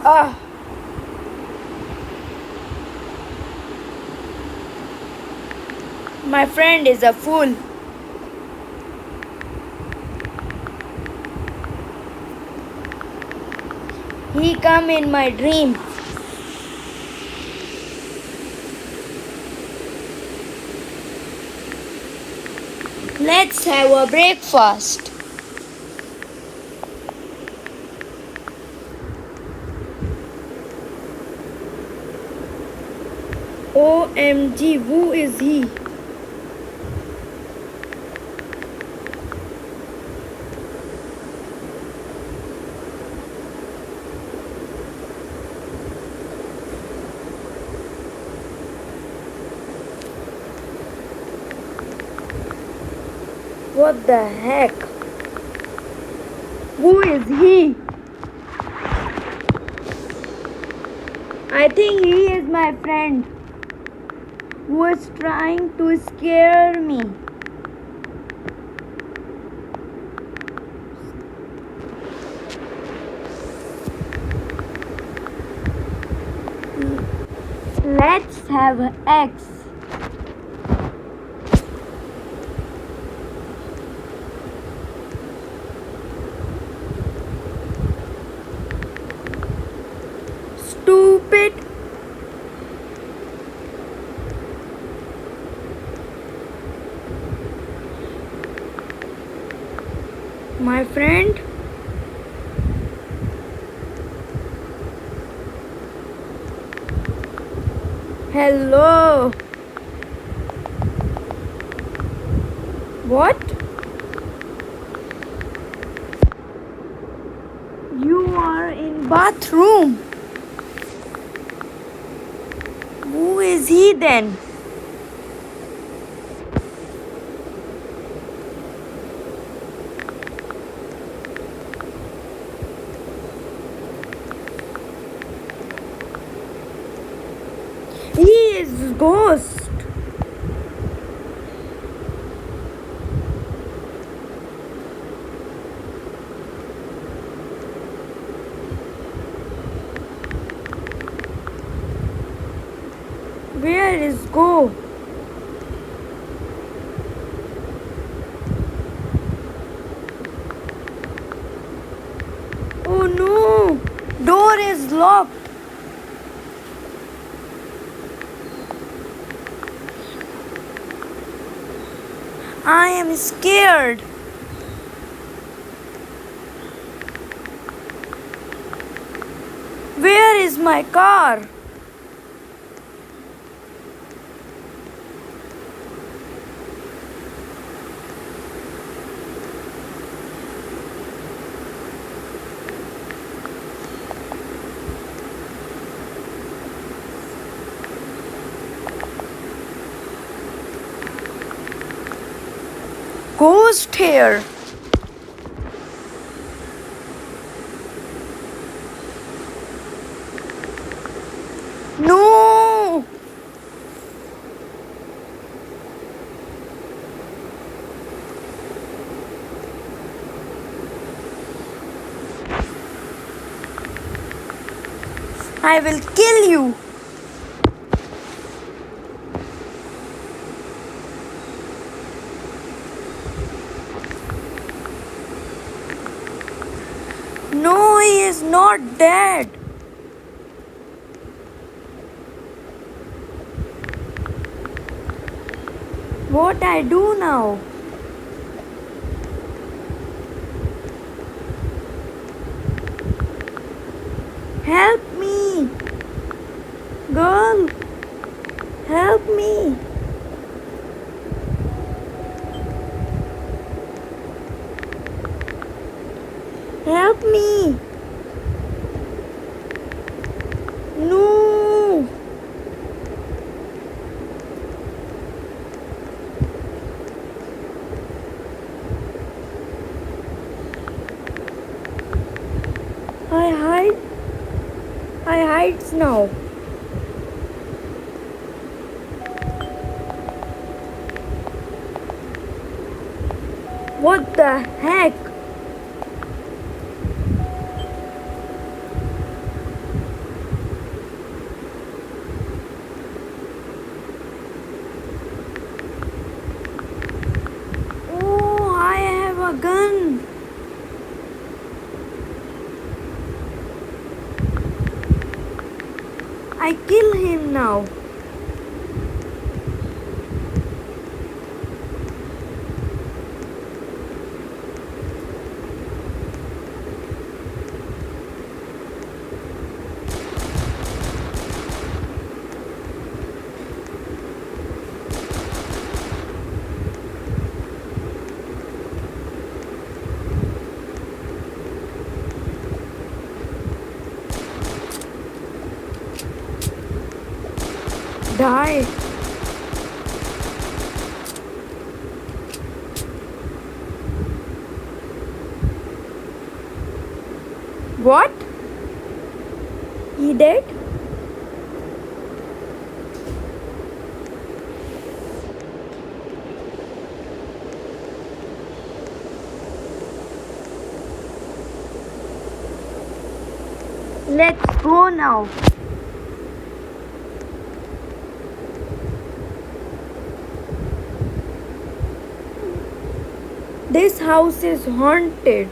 Ah, my friend is a fool. He come in my dream. Let's have a breakfast. OMG, who is he? What the heck? Who is he? I think he is my friend who is trying to scare me. Let's have X. Stupid. My friend. Hello. What? You are in bathroom. Who is he then? He is ghost. Where is Go? Oh no! Door is locked. I am scared. Where is my car? Ghost here. No! I will kill you. No, he is not dead. What I do now? Help me. Girl, help me. Help me. No. I hide. I hides now. What the heck? I kill him now. Die. What? He dead? Let's go now. This house is haunted.